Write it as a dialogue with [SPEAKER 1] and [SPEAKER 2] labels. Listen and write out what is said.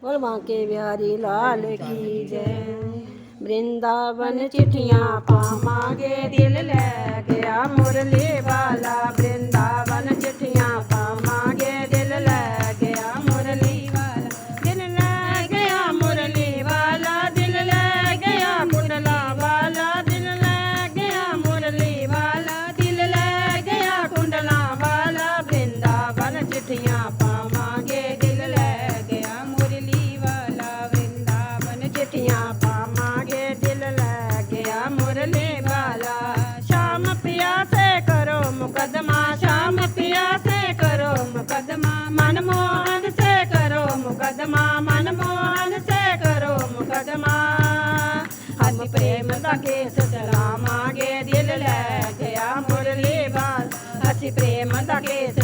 [SPEAKER 1] बोल बांके बिहारी लाल की जय। वृंदावन चिट्ठियाँ पावांगे दिल ले गया मुरली वाला। वृंदावन चिट्ठियाँ पावांगे दिल ले गया मुरली वाला। दिल ले गया मुरली वाला, दिल ले गया कुंडला वाला। दिल ले गया मुरली वाला, दिल ले गया कुंडला वाला। वृंदावन चिट्ठियाँ पावांगे दिल ले गया मुरली वाला। वृंदावन चिट्ठियाँ पावांगे दिल ले गया मुरली वाला। शाम पिया से करो मुकदमा, शाम पिया से करो मुकदमा। मनमोहन से करो मुकदमा, मनमोहन से करो मुकदमा। हम प्रेम का केस चलावांगे दिल ले गया मुरली वाला। ਅਸੀਂ प्रेम का केस